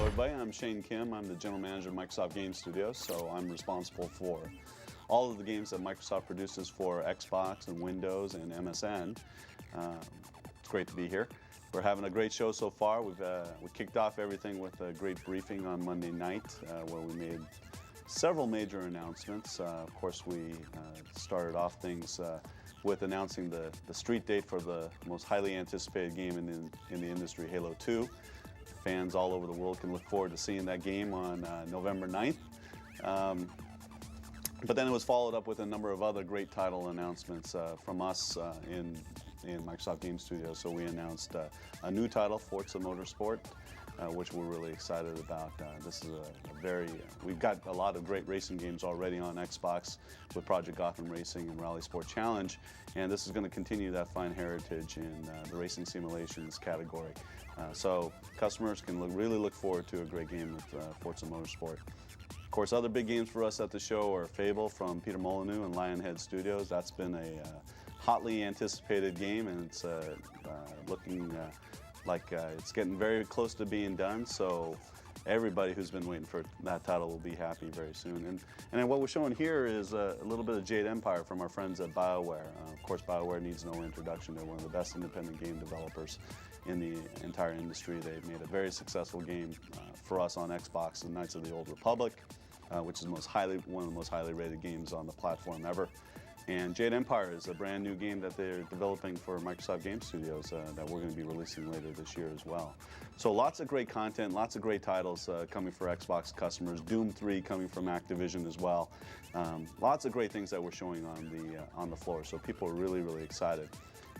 everybody. I'm Shane Kim. I'm the General Manager of Microsoft Game Studios, so I'm responsible for all of the games that Microsoft produces for Xbox and Windows and MSN. It's great to be here. We're having a great show so far. We kicked off everything with a great briefing on Monday night where we made several major announcements. Of course, we started off things with announcing the street date for the most highly anticipated game in the industry, Halo 2. Fans all over the world can look forward to seeing that game on November 9th. But then it was followed up with a number of other great title announcements from us in Microsoft Game Studios. So we announced a new title, Forza Motorsport, which we're really excited about. This is we've got a lot of great racing games already on Xbox with Project Gotham Racing and Rally Sport Challenge, and this is going to continue that fine heritage in the racing simulations category. So customers can really look forward to a great game with Forza Motorsport. Of course, other big games for us at the show are Fable from Peter Molyneux and Lionhead Studios. That's been a hotly anticipated game, and it's looking like it's getting very close to being done. So everybody who's been waiting for that title will be happy very soon. And then what we're showing here is a little bit of Jade Empire from our friends at BioWare. Of course, BioWare needs no introduction. They're one of the best independent game developers in the entire industry. They've made a very successful game for us on Xbox, the Knights of the Old Republic, which is one of the most highly rated games on the platform ever. And Jade Empire is a brand new game that they're developing for Microsoft Game Studios that we're going to be releasing later this year as well. So lots of great content, lots of great titles coming for Xbox customers. Doom 3 coming from Activision as well. Lots of great things that we're showing on the floor. So people are really, really excited.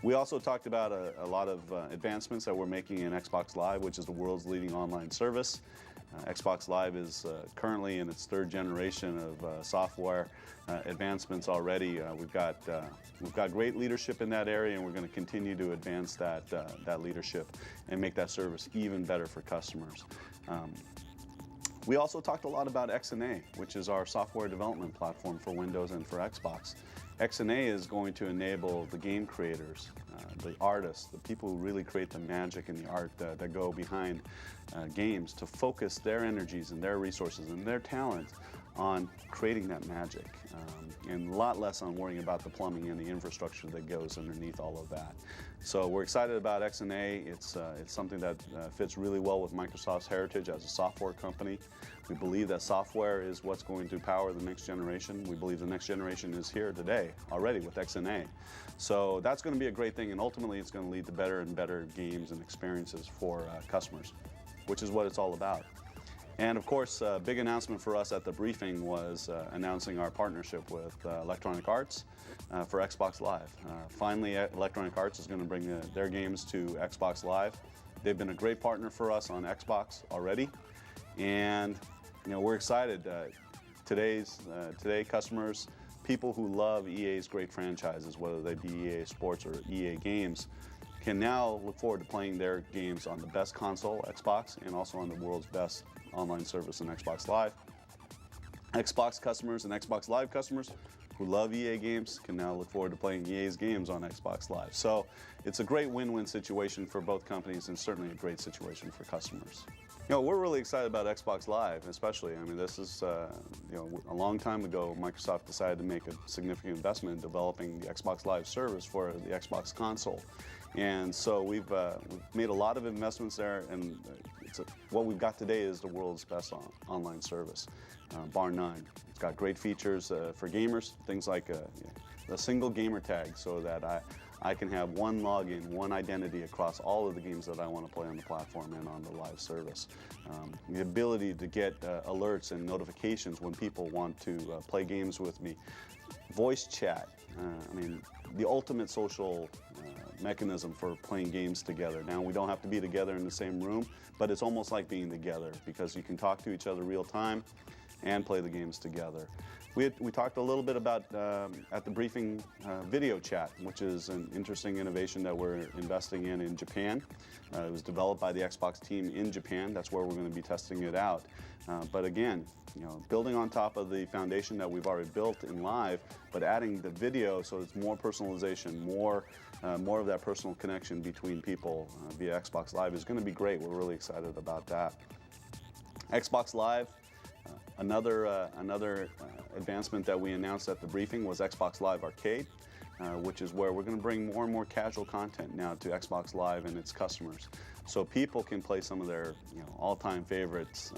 We also talked about a lot of advancements that we're making in Xbox Live, which is the world's leading online service. Xbox Live is currently in its third generation of software advancements already. We've got great leadership in that area, and we're going to continue to advance that leadership and make that service even better for customers. We also talked a lot about XNA, which is our software development platform for Windows and for Xbox. XNA is going to enable the game creators, the artists, the people who really create the magic and the art that go behind games to focus their energies and their resources and their talent on creating that magic, and a lot less on worrying about the plumbing and the infrastructure that goes underneath all of that. So we're excited about XNA. It's something that fits really well with Microsoft's heritage as a software company. We believe that software is what's going to power the next generation. We believe the next generation is here today already with XNA. So that's going to be a great thing, and ultimately it's going to lead to better and better games and experiences for customers, which is what it's all about. And of course, a big announcement for us at the briefing was announcing our partnership with Electronic Arts for Xbox Live. Finally, Electronic Arts is going to bring their games to Xbox Live. They've been a great partner for us on Xbox already, and we're excited. Today, customers, people who love EA's great franchises, whether they be EA Sports or EA Games, can now look forward to playing their games on the best console, Xbox, and also on the world's best online service in Xbox Live. Xbox customers and Xbox Live customers who love EA games can now look forward to playing EA's games on Xbox Live. So it's a great win-win situation for both companies, and certainly a great situation for customers. We're really excited about Xbox Live, especially. I mean, this is, a long time ago, Microsoft decided to make a significant investment in developing the Xbox Live service for the Xbox console. And so we've made a lot of investments there, and what we've got today is the world's best online service, bar none. It's got great features for gamers, things like a single gamer tag, so that I can have one login, one identity across all of the games that I want to play on the platform and on the live service. The ability to get alerts and notifications when people want to play games with me. Voice chat, the ultimate social mechanism for playing games together. Now, we don't have to be together in the same room, but it's almost like being together because you can talk to each other real time and play the games together. We talked a little bit about, at the briefing, video chat, which is an interesting innovation that we're investing in Japan. It was developed by the Xbox team in Japan. That's where we're going to be testing it out. But again, building on top of the foundation that we've already built in Live, but adding the video so it's more personalization, more of that personal connection between people via Xbox Live is going to be great. We're really excited about that. Xbox Live, another advancement that we announced at the briefing was Xbox Live Arcade, which is where we're going to bring more and more casual content now to Xbox Live and its customers. So people can play some of their all-time favorites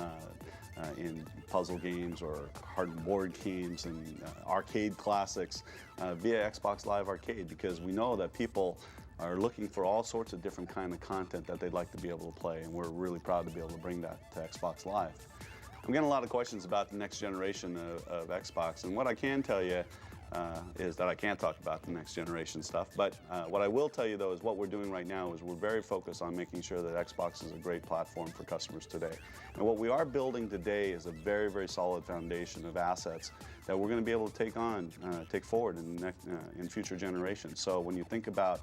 in puzzle games or hard board games and arcade classics via Xbox Live Arcade, because we know that people are looking for all sorts of different kind of content that they'd like to be able to play, and we're really proud to be able to bring that to Xbox Live. I'm getting a lot of questions about the next generation of Xbox, and what I can tell you is that I can't talk about the next generation stuff, but what I will tell you though is what we're doing right now is we're very focused on making sure that Xbox is a great platform for customers today. And what we are building today is a very, very solid foundation of assets that we're going to be able to take forward in future generations. So when you think about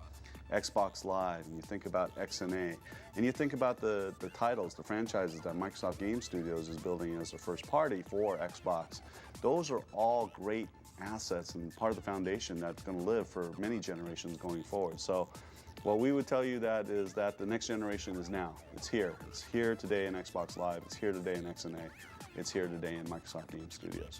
Xbox Live, and you think about XNA, and you think about the titles, the franchises that Microsoft Game Studios is building as a first party for Xbox, those are all great assets and part of the foundation that's going to live for many generations going forward. So what we would tell you that is that the next generation is now. It's here. It's here today in Xbox Live. It's here today in XNA. It's here today in Microsoft Game Studios.